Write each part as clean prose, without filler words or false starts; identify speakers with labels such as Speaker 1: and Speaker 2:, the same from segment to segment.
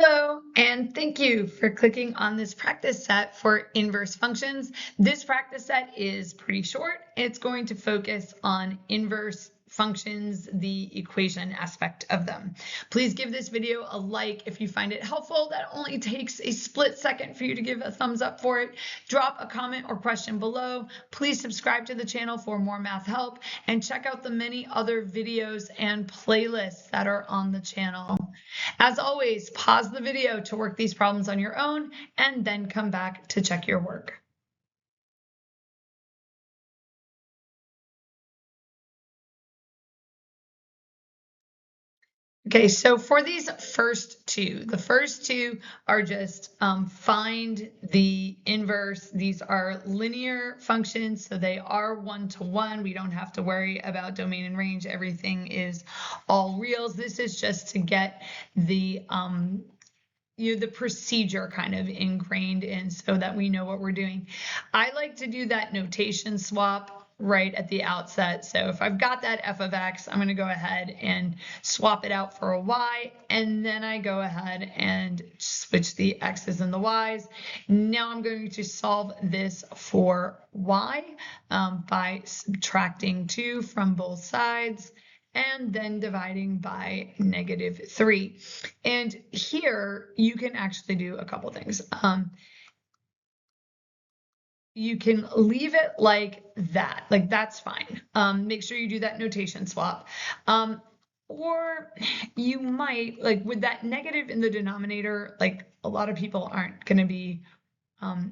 Speaker 1: Hello, and thank you for clicking on this practice set for inverse functions. This practice set is pretty short. It's going to focus on inverse functions, the equation aspect of them. Please give this video a like if you find it helpful. That only takes a split second for you to give a thumbs up for it. Drop a comment or question below. Please subscribe to the channel for more math help and check out the many other videos and playlists that are on the channel. As always, pause the video to work these problems on your own and then come back to check your work. Okay, so for these first two, the first two are just find the inverse. These are linear functions, so they are one-to-one. We don't have to worry about domain and range. Everything is all reals. This is just to get the the procedure kind of ingrained in so that we know what we're doing. I like to do that notation swap right at the outset. So if I've got that f of x, I'm going to go ahead and swap it out for a y, and then I go ahead and switch the x's and the y's. Now I'm going to solve this for y by subtracting 2 from both sides and then dividing by -3. And here you can actually do a couple things. You can leave it like that, like that's fine. Make sure you do that notation swap. Or you might, like with that negative in the denominator, like a lot of people aren't going to be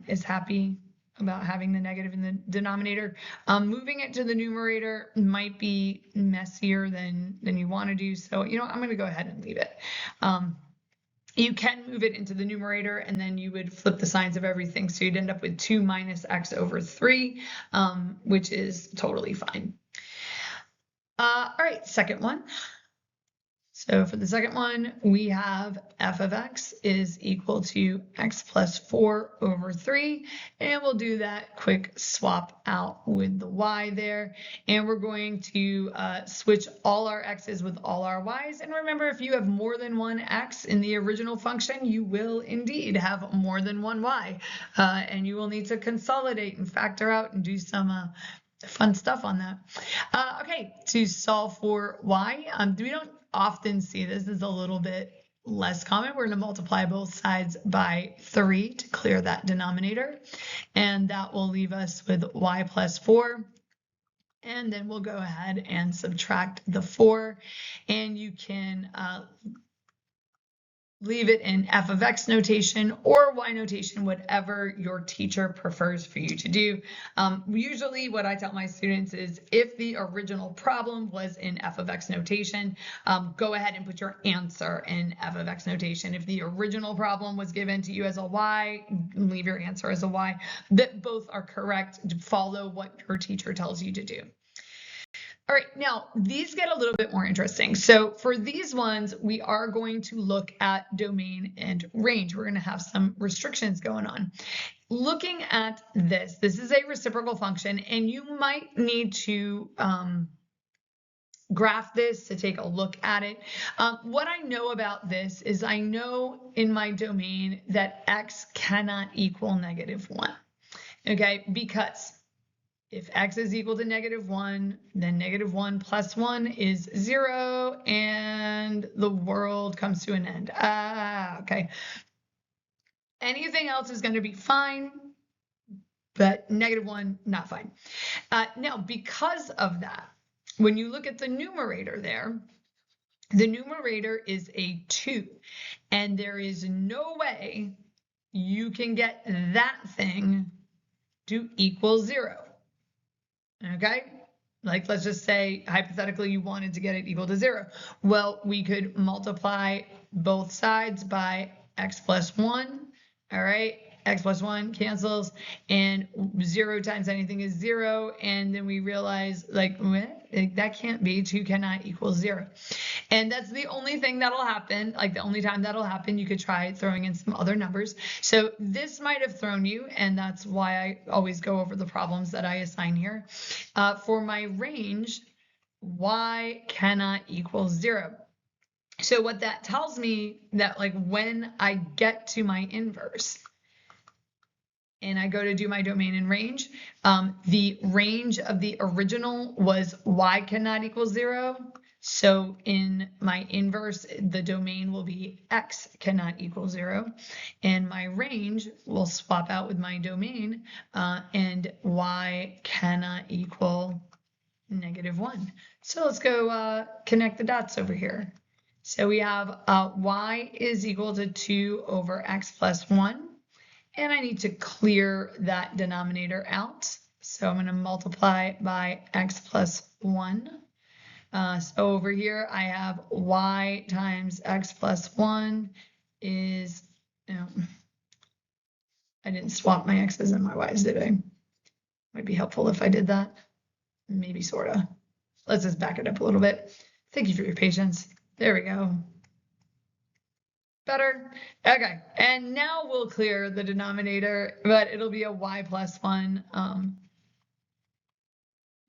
Speaker 1: as happy about having the negative in the denominator. Moving it to the numerator might be messier than you want to do. So, I'm going to go ahead and leave it. You can move it into the numerator, and then you would flip the signs of everything. So you'd end up with 2 minus x over 3, which is totally fine. All right, second one. So for the second one, we have f of x is equal to x plus 4 over 3. And we'll do that quick swap out with the y there. And we're going to switch all our x's with all our y's. And remember, if you have more than one x in the original function, you will indeed have more than one y. And you will need to consolidate and factor out and do some fun stuff on that. Okay, to solve for y, we don't often see this. Is a little bit less common. We're going to multiply both sides by 3 to clear that denominator, and that will leave us with y plus 4. And then we'll go ahead and subtract the 4, and you can leave it in f of x notation or y notation, whatever your teacher prefers for you to do. Usually what I tell my students is if the original problem was in f of x notation, go ahead and put your answer in f of x notation. If the original problem was given to you as a y, leave your answer as a y. That both are correct. Follow what your teacher tells you to do. All right, now these get a little bit more interesting. So for these ones, we are going to look at domain and range. We're going to have some restrictions going on. Looking at this is a reciprocal function, and you might need to graph this to take a look at it. What I know about this is I know in my domain that x cannot equal -1, okay, because if x is equal to -1, then -1 plus 1 is 0, and the world comes to an end. Okay. Anything else is going to be fine, but -1, not fine. Now, because of that, when you look at the numerator there, the numerator is a 2, and there is no way you can get that thing to equal 0. Okay, like let's just say hypothetically you wanted to get it equal to 0. Well, we could multiply both sides by x plus 1. All right, x plus 1 cancels, and 0 times anything is 0. And then we realize, like, that can't be. 2 cannot equal 0. And that's the only thing that'll happen. Like the only time that'll happen. You could try throwing in some other numbers. So this might have thrown you, and that's why I always go over the problems that I assign here. For my range, y cannot equal 0. So what that tells me that like when I get to my inverse and I go to do my domain and range, the range of the original was y cannot equal 0. So in my inverse, the domain will be x cannot equal 0. And my range will swap out with my domain and y cannot equal -1. So let's go connect the dots over here. So we have y is equal to 2 over x plus 1. And I need to clear that denominator out. So I'm going to multiply by x plus 1. So over here, I have y times x plus 1 is, I didn't swap my x's and my y's, did I? Might be helpful if I did that. Maybe, sort of. Let's just back it up a little bit. Thank you for your patience. There we go. Better? Okay, and now we'll clear the denominator, but it'll be a y plus 1.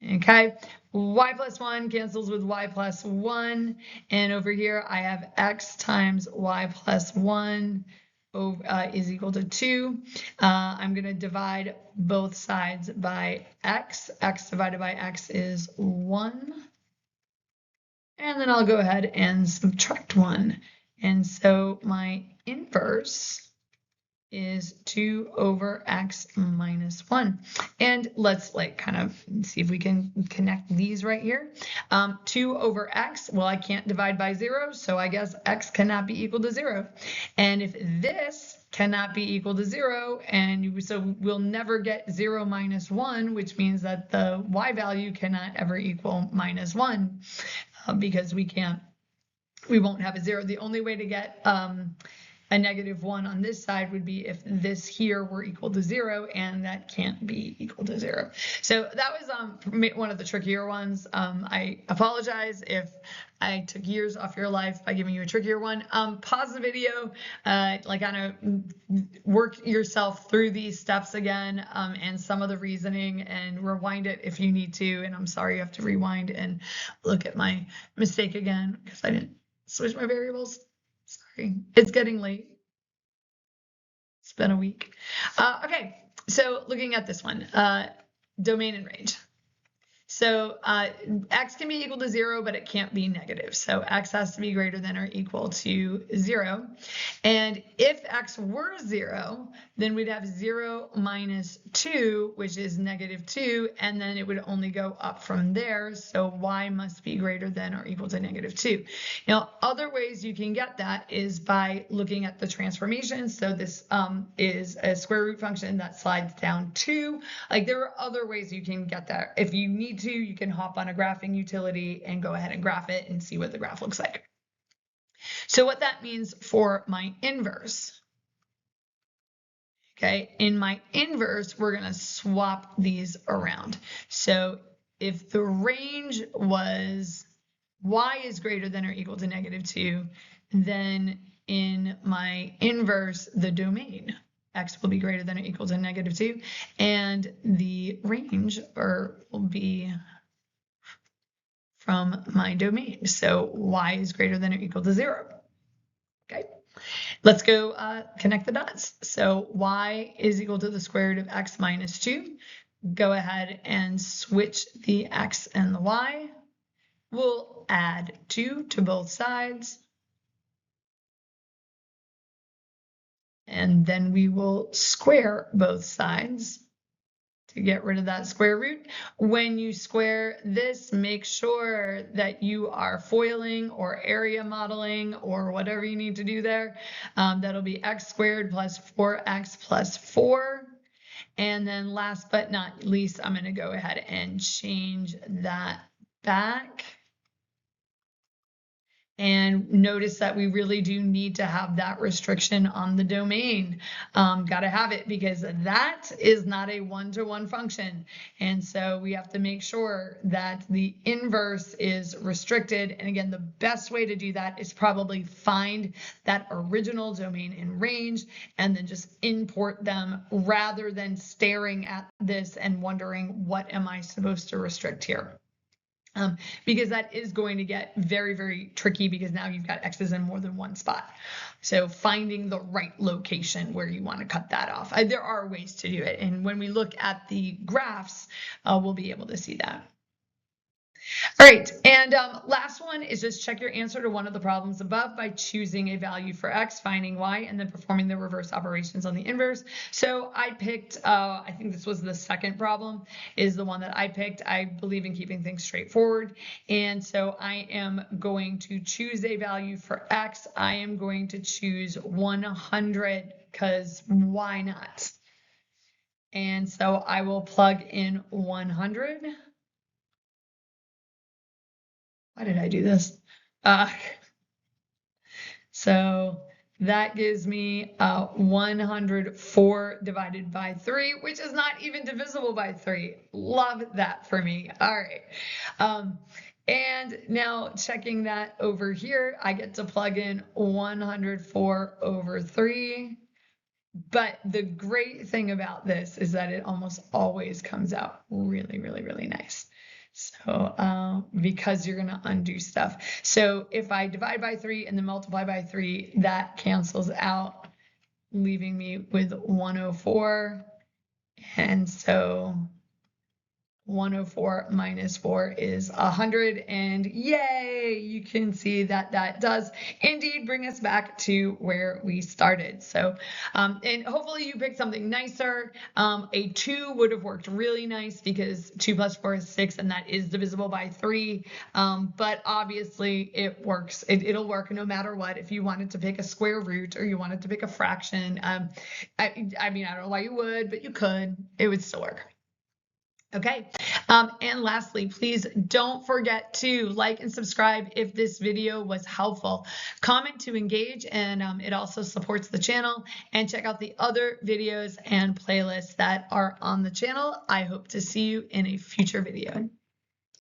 Speaker 1: Okay, y plus 1 cancels with y plus 1, and over here I have x times y plus 1 is equal to 2. I'm going to divide both sides by x. X divided by x is 1. And then I'll go ahead and subtract 1. And so my inverse is 2 over x minus 1. And let's like kind of see if we can connect these right here. 2 over x, well, I can't divide by 0, so I guess x cannot be equal to 0. And if this cannot be equal to 0, and so we'll never get 0 minus 1, which means that the y value cannot ever equal -1 because we won't have a 0. The only way to get a -1 on this side would be if this here were equal to 0, and that can't be equal to 0. So that was one of the trickier ones. I apologize if I took years off your life by giving you a trickier one. Pause the video, like kind of work yourself through these steps again and some of the reasoning, and rewind it if you need to. And I'm sorry you have to rewind and look at my mistake again because I didn't switch my variables. Sorry, it's getting late. It's been a week. Okay, so looking at this one, domain and range. So x can be equal to 0, but it can't be negative. So x has to be greater than or equal to 0. And if x were 0, then we'd have 0 minus 2, which is -2, and then it would only go up from there. So y must be greater than or equal to -2. Now, other ways you can get that is by looking at the transformation. So this is a square root function that slides down 2. Like there are other ways you can get that. If you need to, you can hop on a graphing utility and go ahead and graph it and see what the graph looks like. So what that means for my inverse. Okay, in my inverse, we're going to swap these around. So if the range was y is greater than or equal to -2, then in my inverse, the domain, x will be greater than or equal to -2, and the range will be from my domain. So y is greater than or equal to 0. Okay, let's go connect the dots. So y is equal to the square root of x minus 2. Go ahead and switch the x and the y. We'll add 2 to both sides. And then we will square both sides to get rid of that square root. When you square this, make sure that you are foiling or area modeling or whatever you need to do there. That'll be x squared plus 4x plus 4. And then last but not least, I'm going to go ahead and change that back. And notice that we really do need to have that restriction on the domain. Got to have it because that is not a one-to-one function. And so we have to make sure that the inverse is restricted. And again, the best way to do that is probably find that original domain and range and then just import them rather than staring at this and wondering, what am I supposed to restrict here? because that is going to get very, very tricky because now you've got x's in more than one spot. So finding the right location where you want to cut that off. There are ways to do it. And when we look at the graphs, we'll be able to see that. All right, and last one is just check your answer to one of the problems above by choosing a value for x, finding y, and then performing the reverse operations on the inverse. So I picked, I think this was the second problem, is the one that I picked. I believe in keeping things straightforward. And so I am going to choose a value for x. I am going to choose 100 because why not? And so I will plug in 100. Why did I do this? So that gives me 104 divided by 3, which is not even divisible by 3. Love that for me. All right. And now checking that over here, I get to plug in 104 over 3. But the great thing about this is that it almost always comes out really, really, really nice. So because you're going to undo stuff. So if I divide by 3 and then multiply by 3, that cancels out, leaving me with 104. And so 104 minus 4 is 100, and yay, you can see that that does indeed bring us back to where we started. So and hopefully you picked something nicer. A 2 would have worked really nice because 2 plus 4 is 6, and that is divisible by 3. But obviously it works. It'll work no matter what. If you wanted to pick a square root or you wanted to pick a fraction, I mean, I don't know why you would, but you could. It would still work. Okay, and lastly, please don't forget to like and subscribe if this video was helpful. Comment to engage, and it also supports the channel. And check out the other videos and playlists that are on the channel. I hope to see you in a future video.